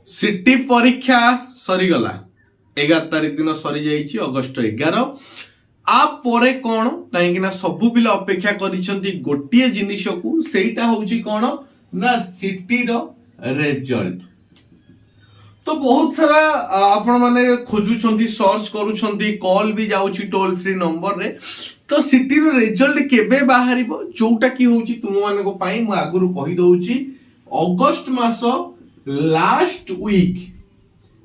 City परीक्षा सरीगला 11 तारिख दिन सरी जाइए अगस्ट 11 आप परे कौन कहीं सबु पिला अपेक्षा करिसेंती गोटिए जिनिस को सेटा होची कौन ना सिटी रो रिजल्ट। तो बहुत सारा आपण माने खोजुछंती सर्च करूछंती कॉल भी जाउची टोल फ्री नंबर रे। तो सिटी रो रिजल्ट केबे बाहरिबो जोटा की होची तुम माने को पाई मु आगुरु कहि दउची अगस्त मास लास्ट वीक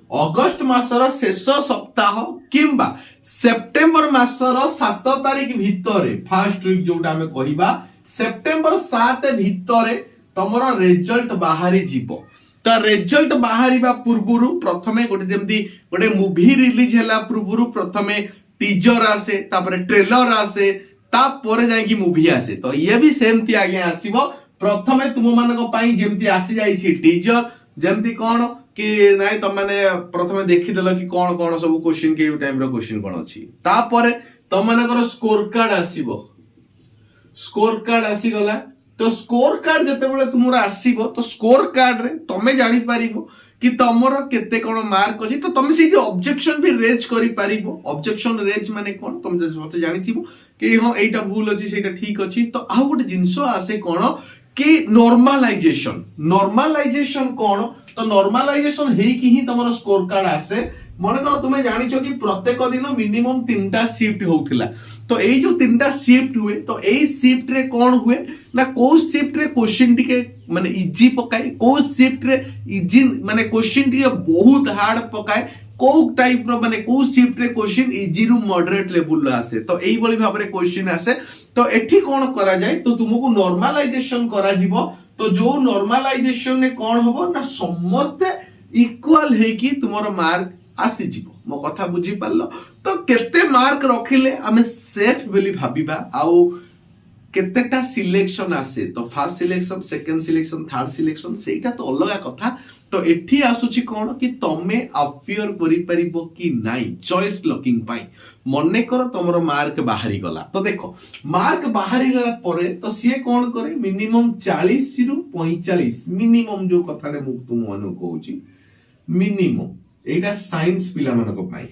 अगस्त मासर शेष सप्ताह किंबा सेप्टेम्बर मासर 7 तारिख भितर फास्ट वीक जोटा हमें कहिबा सेप्टेम्बर 7 भितर तमरो रिजल्ट बाहरी जीवो। तो रिजल्ट बाहरिबा पूर्वरु प्रथमे गोटे जेमती गोटे मूवी रिलीज होला पूर्वरु प्रथमे टीजर आसे तापर ट्रेलर आसे तापर जाई मूवी आसे। तो ये भी सेमती आगे आसीबो प्रथमे तुम मानको पाई जेमती आसी जाई छी टीजर जेमती कौन कि नाइ तुम माने प्रथमे देखि देलो कि कौन कौन सब क्वेश्चन के टाइम रो क्वेश्चन कौन अछि तापर तुम मानकर स्कोर कार्ड आसीबो। स्कोर कार्ड आसी गला तो स्कोर कार्ड जते बेले तुमरा आसीबो तो स्कोर कार्ड रे तमे जानि पारिबो कि तमरो केते कोन मार्क अछि। तो तमे से ऑब्जेक्शन भी रेज करि पारिबो। ऑब्जेक्शन रेज माने कोन तुम जते जानिथिबो कि हां एटा भूल अछि सेटा ठीक अछि। तो आ गोटे जिंसो आसे कोन कि नॉर्मलाइजेशन। नॉर्मलाइजेशन कोन तो नॉर्मलाइजेशन हेई कि ही तमरो स्कोर कार्ड आसे। मन कर तुमे जानिछो कि प्रत्येक दिन मिनिमम 3टा शिफ्ट होउथिला। तो एई जो 3टा शिफ्ट हुए तो एई शिफ्ट रे कोन हुए ना को शिफ्ट रे क्वेश्चन टिके माने इजी पकाई को शिफ्ट रे इजी माने क्वेश्चन टिके बहुत हार्ड पकाए को टाइप रो माने को शिफ्ट रे क्वेश्चन इजी रु मॉडरेट लेवल आसे। तो एई बळी भाबरे क्वेश्चन आसे। तो एठी कोन करा जाय तो तुमको नॉर्मलाइजेशन करा जिवो। तो जो नॉर्मलाइजेशन ने कोन होबो ना समस्त इक्वल हे कि तुमरो मार्क आसी जिवो। मो कथा बुझी पारलो। तो केते मार्क रखिले हमें सेफ बोली भाबिबा आउ केतेटा सिलेक्शन आसे। तो first selection second selection third selection सेटा तो अलगा कथा। तो एठी आसुची कोन कि तमे अपियर करि परिबो कि नाइ चॉइस लॉकिंग पाई मने कर तमरो मार्क बाहरी गला। तो देखो मार्क बाहरी गला परे तो सिए कोन करे मिनिमम 40 रु 45 मिनिमम जो कथाडे मु तुम अनु कहूची मिनिमम एटा साइंस पिला मानको पाई।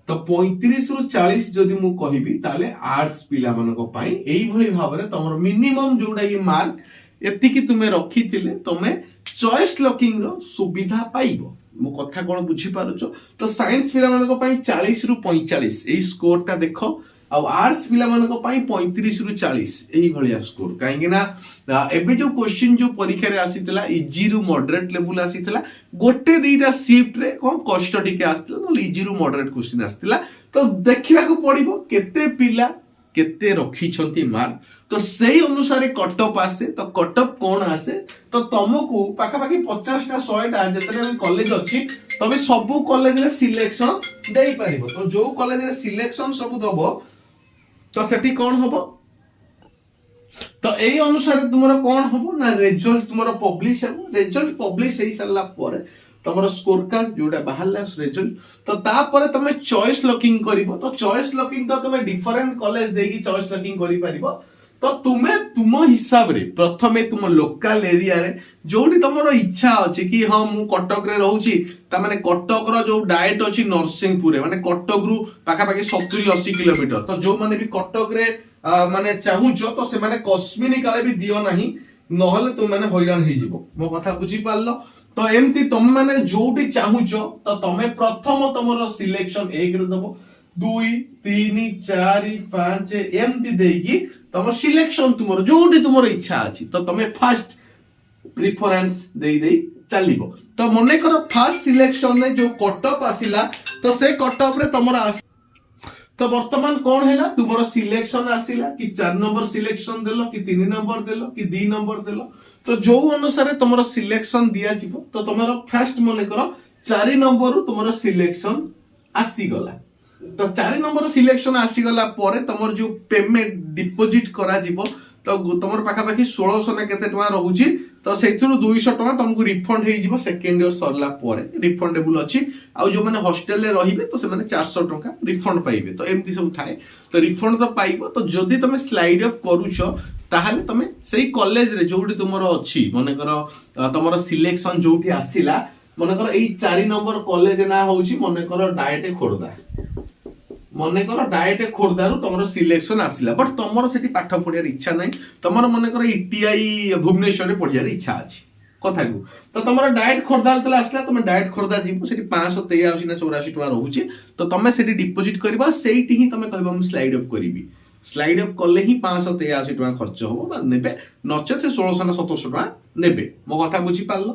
तो 35 रु 40 जदि मु कहिबी ताले आर्ट्स पिला मानको पाई एई भली भाबरे तमरो मिनिमम जोडा कि मार्क एति कि तुमे रखिथिले तमे चॉइस लॉकिंग रो सुविधा पाइबो। मो कथा कोन बुझी पारुचो। तो साइंस पिला मानको पाई 40 रु 45 एई स्कोर ता देखो आ आर्ट्स पिला मानको पाई 35 रु 40 एई भलिया स्कोर काहेकि ना एबे जो क्वेश्चन जो परीक्षा रे आसीतला इजी रु मॉडरेट लेवल आसीतला गोटे दीटा शिफ्ट रे कोन कष्ट टिके आसीतला न इजी रु मॉडरेट क्वेश्चन आसीतला। तो देखिबा को पड़िबो केते पिला केते रखी छंती मार्क। तो सेही अनुसार कटअप आसे। तो कटअप कोन आसे तो तुमको पाखा पाखी 50 टा 100 टा जतने कॉलेज अछि तबे सबु कॉलेज रे सिलेक्शन देई परिबो। तो जो कॉलेज रे सिलेक्शन सबु दबो तो सेठी कोन होबो तो एई अनुसार तुमरो कोन होबो ना रिजल्ट तुमरो पब्लिश हो। रिजल्ट पब्लिश हेई सरला परे तमरो स्कोर कार्ड जोटा बाहरला रिजल्ट तो तापर तमे चॉइस लॉकिंग करिवो। तो चॉइस लॉकिंग तो तमे डिफरेंट कॉलेज देगी चॉइस लॉकिंग करि परिवो। तो तुमे तुम हिसाब रे प्रथमे तुम लोकल एरिया रे जोडी तमरो इच्छा अछि कि हां मु कटक रे रहउची ता माने कटक रो जो डायट अछि नरसिंहपुर रे माने कटक रु पाखा पाखी 70 80 किलोमीटर। तो जो माने भी कटक रे माने चाहुचो तो से माने कस्मिनी काले भी दियो नाही नहले तुम माने हैरान हे जिवो। मो कथा बुझी पारलो। तो एमती तुम माने जोटी चाहुचो तो तमे प्रथम तमरो सिलेक्शन 1 रे दबो 2 3 4 5 एमती देगी तम सिलेक्शन तुमरो जोटी तुमरो इच्छा अछि तो तमे फर्स्ट प्रेफरेंस देई देई चलिबो। तो मने करो फर्स्ट सिलेक्शन ने जो कटअप आसिला तो से कटअप रे तमरो तो वर्तमान कौन है ना तुमरो सिलेक्शन आसिला कि 4 नंबर सिलेक्शन देलो कि 3 नंबर देलो कि 2 नंबर देलो। तो जो अनुसार तुमरो सिलेक्शन दिया जिवो तो तुमरो फर्स्ट मने करो 4 नंबर रु तुमरो सिलेक्शन आसी गला। तो 4 नंबर सिलेक्शन आसी गला परे तुमर जो पेमेंट डिपॉजिट करा जिवो तो तुमर पाखा पाखी 1600 ना केते टका रहउची। तो सेथुरु 200 टका तुमको रिफंड हे जिवो सेकंड इयर सरला परे रिफंडेबल अछि। आ जो माने हॉस्टल ले रहिबे तो से माने 400 टका रिफंड पाइबे। तो एमती सब थाए तो रिफंड तो पाइबो। तो जदी तुम स्लाइड अप करूछो ताहले तुम सेही कॉलेज रे जोडी तुमरो अछि माने करो तुमरो सिलेक्शन जोठी आसीला ମନେକର ଏଇ 4 ନମ୍ବର କଲେଜ ନା ହଉଛି ମନେକର ଡାଏଟ ଖୋର୍ଦ୍ଧା, ମନେକର ଡାଏଟ ଖୋର୍ଦ୍ଧାରୁ ତମର ସିଲେକ୍ସନ ଆସିଲା, ବଟ୍ ତମର ସେଠି ପାଠ ପଢିବାର ଇଚ୍ଛା ନାହିଁ, ତମର ମନେକର ଇଟିଆଇ ଭୁବନେଶ୍ୱରରେ ପଢିବାର ଇଚ୍ଛା ଅଛି କଥାକୁ, ତ ତମର ଡାଏଟ ଖୋର୍ଦ୍ଧା ଯେତେବେଳେ ଆସିଲା ତମେ ଡାଏଟ ଖୋର୍ଦ୍ଧା ଯିବ, ସେଠି 583 ନା 84 ଟଙ୍କା ରହୁଛି, ତ ତମେ ସେଠି ଡିପୋଜିଟ୍ କରିବ, ସେଇଠି ହିଁ ତମେ କହିବ ମୁଁ ସ୍ଲାଇଡ୍ ଅପ୍ କରିବି, ସ୍ଲାଇଡ୍ ଅପ୍ କଲେ ହିଁ 583 ଟଙ୍କା ଖର୍ଚ୍ଚ ହବ ବା ନେବେ, ନଚେତ 1600 ନା 1700 ଟଙ୍କା ନେବେ, ମୋ କଥା ବୁଝିପାରିଲ।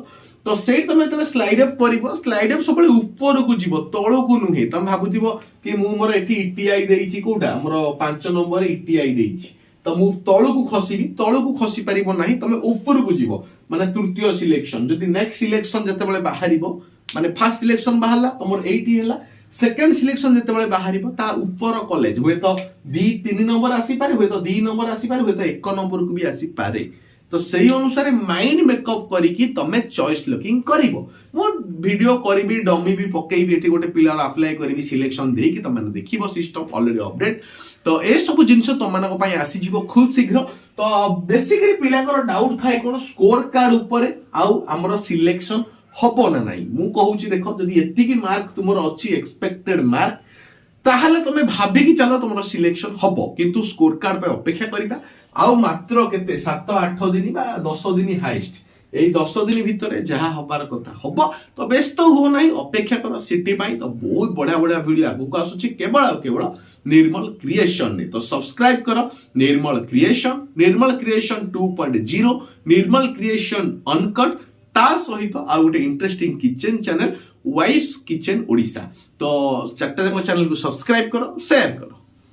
ତ ସେଇ ତମେ ଯେତେବେଳେ ସ୍ଲାଇଡ୍ ଅପ୍ କରିବ, ସ୍ଲାଇଡ୍ ଅପ୍ ସବୁବେଳେ ଉପରକୁ ଯିବ, ତଳକୁ ନୁହେଁ। ତମେ ଭାବୁଥିବ କି ମୁଁ ମୋର ଏଠି ଇଟିଆଇ ଦେଇଛି, କୋଉଟା ମୋର 5 ନମ୍ବର ଇଟିଆଇ ଦେଇଛି, ତ ମୁଁ ତଳକୁ ଖସିବି, ତଳକୁ ଖସି ପାରିବ ନାହିଁ, ତମେ ଉପରକୁ ଯିବ, ମାନେ ତୃତୀୟ ସିଲେକ୍ସନ। ଯଦି ନେକ୍ସଟ ସିଲେକ୍ସନ ଯେତେବେଳେ ବାହାରିବ, ମାନେ ଫାର୍ଷ୍ଟ ସିଲେକ୍ସନ ବାହାରିଲା ତମର ଏଇଠି ହେଲା, ସେକେଣ୍ଡ ସିଲେକ୍ସନ ଯେତେବେଳେ ବାହାରିବ ତା ଉପର କଲେଜ ହୁଏତ 2-3 ନମ୍ବର ଆସିପାରେ, ହୁଏତ 2 ନମ୍ବର ଆସିପାରେ, ହୁଏତ 1 ନମ୍ବରକୁ ବି ଆସିପାରେ। ତ ସେଇ ଅନୁସାରେ ମାଇଣ୍ଡ ମେକଅପ୍ କରିକି ତମେ ଚଏସ୍ ଲକିଂ କରିବ। ମୁଁ ଭିডিଓ କରିବି, ଡମି ବି ପକେଇବି, ଏଠି ଗୋଟେ ପିଲାର ଆପ୍ଲାଏ କରିବି ସିଲେକ୍ସନ ଦେଇକି, ତମେ ଦେଖିବ ସିଷ୍ଟମ ଅଲରେଡି ଅପଡେଟ୍। ତ ଏ ସବୁ ଜିନିଷ ତମମାନଙ୍କ ପାଇଁ ଆସିଯିବ ଖୁବ ଶୀଘ୍ର। ତ ବେସିକାଲି ପିଲାଙ୍କର ଡାଉଟ୍ ଥାଏ କଣ ସ୍କୋର କାର୍ଡ ଉପରେ ଆଉ ଆମର ସିଲେକ୍ସନ ହବ ନା ନାହିଁ। ମୁଁ କହୁଛି ଦେଖ, ଯଦି ଏତିକି ମାର୍କ ତୁମର ଅଛି ଏକ୍ସପେକ୍ଟେଡ ମାର୍କ, ତାହେଲେ ତମେ ଭାବିକି ଚାଲ ତମର ସିଲେକ୍ସନ ହବ, କିନ୍ତୁ ସ୍କୋର କାର୍ଡ ପାଇଁ ଅପେକ୍ଷା କରିବା। ଆଉ ମାତ୍ର କେତେ 7-8 ଦିନ ବା 10 ଦିନ ହାଇଷ୍ଟ, ଏଇ 10 ଦିନ ଭିତରେ ଯାହା ହବାର କଥା ହବ। ତ ବ୍ୟସ୍ତ ହୁଅ ନାହିଁ, ଅପେକ୍ଷା କର ସିଟି ପାଇଁ। ତ ବହୁତ ବଢିଆ ବଢିଆ ଭିଡିଓ ଆଗକୁ ଆସୁଛି କେବଳ ଆଉ କେବଳ ନିର୍ମଳ କ୍ରିଏସନ ରେ। ତ ସବସ୍କ୍ରାଇବ କର ନିର୍ମଳ କ୍ରିଏସନ 2.0, ନିର୍ମଳ କ୍ରିଏସନ ଅନକଟ, ତା ସହିତ ଆଉ ଗୋଟେ interesting kitchen channel wife's kitchen Odisha. ତ ଚାରିଟା ଯାକ ଚ୍ୟାନେଲକୁ ସବସ୍କ୍ରାଇବ କର, ସେୟାର କର।